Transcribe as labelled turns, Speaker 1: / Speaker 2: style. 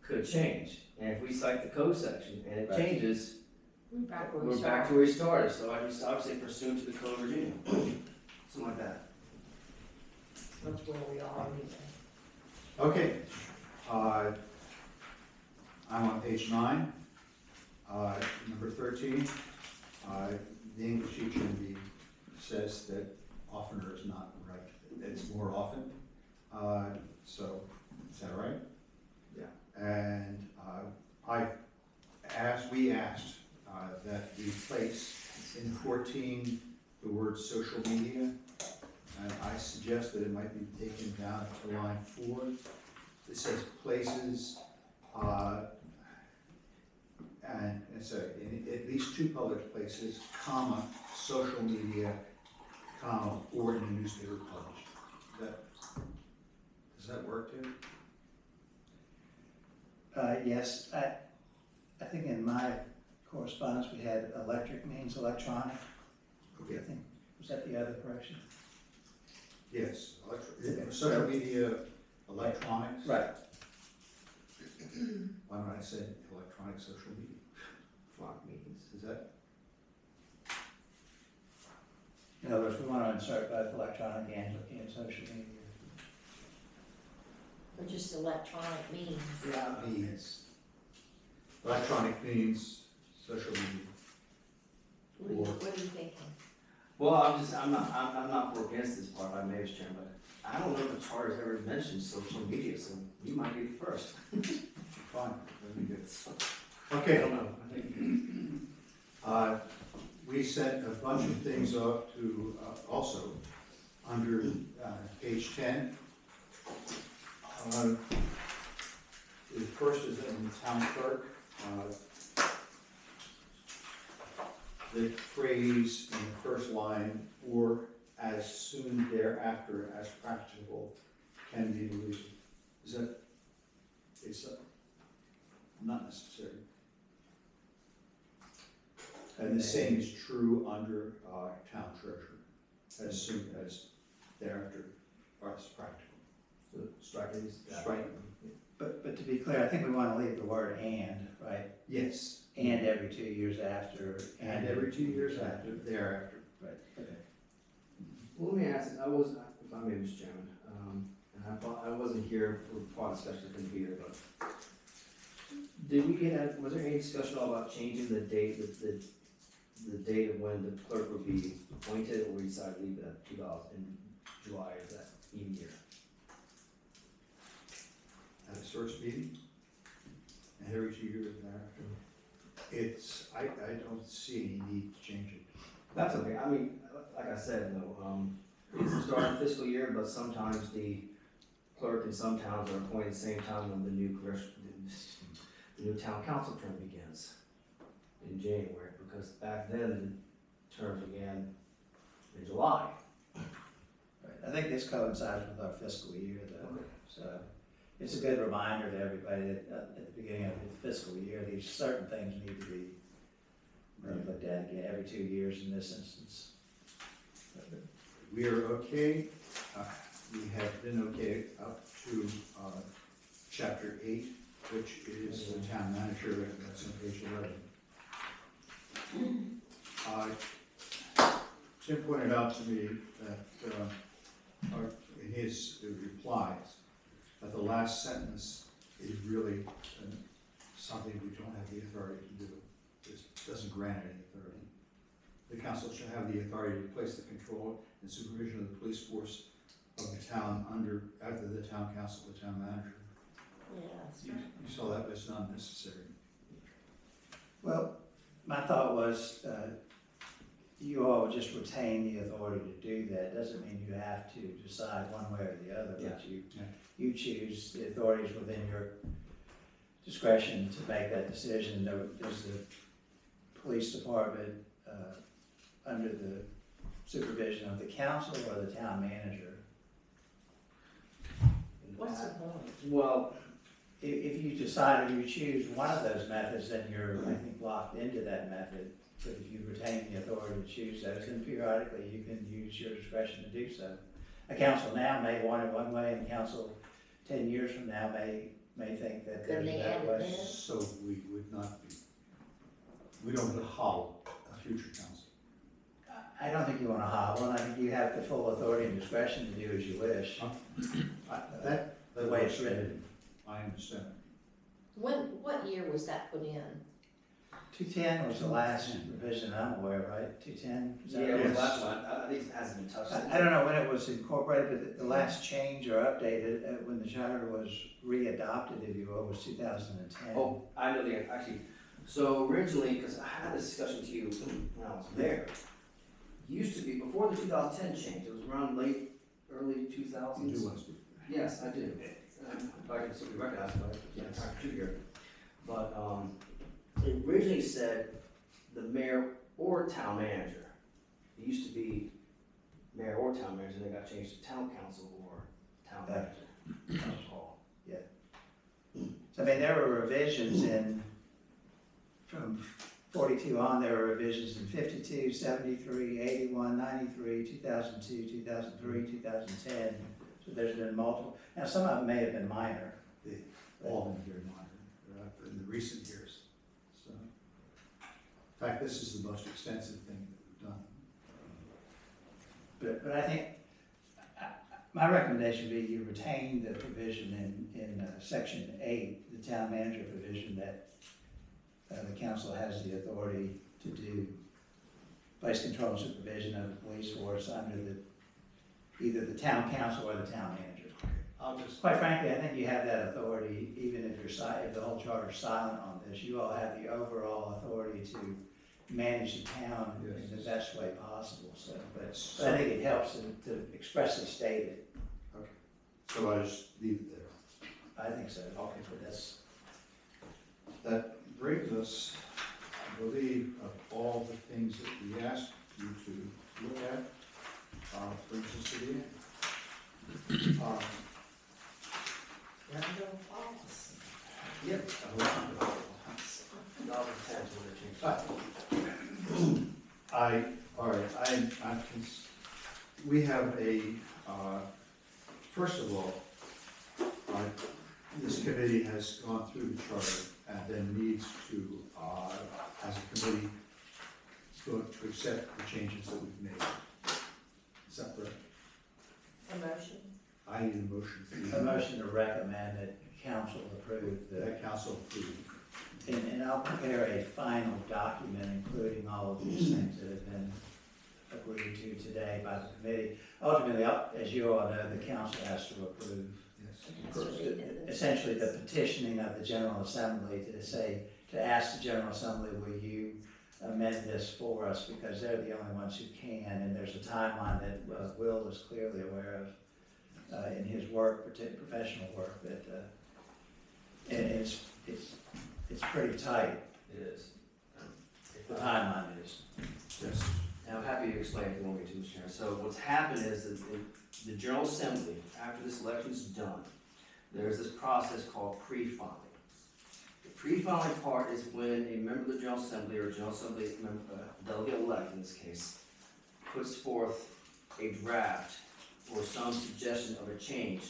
Speaker 1: could change. And if we cite the code section and it changes,
Speaker 2: We're back where
Speaker 1: we're back to where we started. So I would say pursuant to the code of Virginia, something like that.
Speaker 2: That's where we are anyway.
Speaker 3: Okay, I'm on page 9, number 13. The English teacher says that oftener is not right, it's more often. So, is that right?
Speaker 1: Yeah.
Speaker 3: And we asked that we place in 14 the word social media, and I suggest that it might be taken down to line 4. It says places, and so in at least 2 public places, comma, social media, comma, or in a newspaper published. Does that work too?
Speaker 4: Yes, I think in my correspondence we had electric means electronic.
Speaker 3: Okay.
Speaker 4: I think, was that the other correction?
Speaker 3: Yes, social media, electronics.
Speaker 4: Right.
Speaker 3: Why don't I say electronic social media?
Speaker 1: Flock meetings.
Speaker 3: Is that?
Speaker 4: In other words, we want to insert both electronic and social media.
Speaker 2: Or just electronic means.
Speaker 1: Yeah.
Speaker 3: Means. Electronic means social media.
Speaker 2: What are you thinking?
Speaker 1: Well, I'm not for against this part by Mayor's Chair, but I don't know if the charter's ever mentioned social media, so you might be the first.
Speaker 3: Fine, let me get it.
Speaker 1: I
Speaker 3: Okay,
Speaker 1: don't know. I think
Speaker 3: we sent a bunch of things off to, also, under page 10. The first is in the town clerk. The phrase in the first line, or as soon thereafter as practicable, can be deleted. Is that, it's not necessary. And the same is true under town treasurer, as soon as thereafter as practical.
Speaker 1: so strike these.
Speaker 3: Strike.
Speaker 4: But to be clear, I think we want to leave the word and, right?
Speaker 3: Yes.
Speaker 4: And every 2 years after.
Speaker 3: And every 2 years after, thereafter.
Speaker 4: Right, okay.
Speaker 1: Well, let me ask, if I may, Mr. Chairman, and I wasn't here for part of the discussion, I couldn't be here, but was there any discussion about changing the date, the date of when the clerk would be appointed, or we decided to leave it at 2000 in July of that even year?
Speaker 3: At its first meeting, and every 2 years thereafter. It's, I don't see any need to change it.
Speaker 1: That's okay. I mean, like I said, though, it's the start of the fiscal year, but sometimes the clerk in some towns are appointed at the same time when the new town council term begins in January, because back then the term began in July.
Speaker 4: Right. I think this coincides with our fiscal year though,
Speaker 1: Okay.
Speaker 4: so it's a good reminder to everybody that at the beginning of the fiscal year, these certain things need to be looked at again every 2 years in this instance.
Speaker 3: We are okay, we have been okay up to chapter 8, which is the town manager, and that's on page 11. Tim pointed out to me that in his replies, that the last sentence is really something we don't have the authority to do. It doesn't grant any authority. The council shall have the authority to place the control and supervision of the police force of the town after the town council, the town manager.
Speaker 2: Yeah,
Speaker 3: You saw that was not necessary.
Speaker 4: Well, my thought was you all just retain the authority to do that. Doesn't mean you have to decide one way or the other, but you choose. The authorities within your discretion to make that decision. Does the police department under the supervision of the council or the town manager?
Speaker 2: what's the point?
Speaker 1: Well,
Speaker 4: If you decide or you choose one of those methods, then you're, I think, locked into that method. But if you retain the authority to choose those, then periodically you can use your discretion to do so. A council now may want it one way, and council 10 years from now may may think that
Speaker 2: Couldn't
Speaker 4: there's
Speaker 2: they
Speaker 4: a
Speaker 2: add
Speaker 4: better
Speaker 2: it
Speaker 4: way.
Speaker 2: in?
Speaker 3: So we would not be, we don't want to hollow a future council.
Speaker 4: I don't think you wanna hobble, and I think you have the full authority and discretion to do as you wish.
Speaker 3: That
Speaker 4: The way it's
Speaker 3: works for me.
Speaker 4: written.
Speaker 3: I understand.
Speaker 2: What year was that put in?
Speaker 4: 210 was the last revision I'm aware of, right? 210? Is that
Speaker 1: Yeah,
Speaker 4: right?
Speaker 1: it was
Speaker 3: Yes.
Speaker 1: the last one, I think it hasn't been touched.
Speaker 4: I don't know when it was incorporated, but the last change or updated, when the charter was re-adopted, if you will, was 2010.
Speaker 1: Oh, I know actually, so originally, because I had this discussion with you when I was there, used to be, before the 2010 change, it was around early 2000s.
Speaker 3: You do want to speak?
Speaker 1: Yes, I do. If I can simply recognize it, but I can't talk to here. But, it originally said the mayor or town manager. It used to be mayor or town manager, then it got changed to town council or town manager. I recall.
Speaker 4: So, I mean, there were revisions from 42 on, there were revisions in 52, 73, 81, 93, 2002, 2003, 2010. So there's been multiple, now some of them may have been minor.
Speaker 3: They all been very minor in the recent years. So, in fact, this is the most extensive thing that we've done.
Speaker 4: But I think, my recommendation would be you retain the provision in section 8, the town manager provision, that the council has the authority to do place control and supervision of the police force under either the town council or the town manager.
Speaker 3: I'll just,
Speaker 4: Quite frankly, I think you have that authority, even if if the whole charter's silent on this. You all have the overall authority to manage the town in the best way possible, so, but I think it helps to expressly state it.
Speaker 3: so I just leave it there.
Speaker 4: I think so. Okay, but that's,
Speaker 3: That brings us, I believe, of all the things that we asked you to look at, brings us to the end.
Speaker 2: Round of applause.
Speaker 1: Yep. Dollar ten, so they're changed.
Speaker 3: All right, we have a, first of all, this committee has gone through the charter and then needs to, as a committee, to accept the changes that we've made. Is that correct?
Speaker 2: A motion?
Speaker 3: I need a motion.
Speaker 4: a motion to recommend that council approve
Speaker 3: That council approve.
Speaker 4: and I'll prepare a final document including all of these things that have been agreed to today by the committee. Ultimately, as you all know, the council has to approve.
Speaker 3: Yes.
Speaker 4: Essentially, the petitioning of the General Assembly to ask the General Assembly, will you amend this for us, because they're the only ones who can, and there's a timeline that Will is clearly aware of in his work, professional work, that and it's pretty tight,
Speaker 1: It is.
Speaker 4: the timeline is.
Speaker 3: Yes.
Speaker 1: And I'm happy to explain if you want me to, Mr. Chairman. So what's happened is that the General Assembly, after this election's done, there's this process called pre-filing. The pre-filing part is when a member of the General Assembly, or General Assembly member, delegate elect in this case, puts forth a draft or some suggestion of a change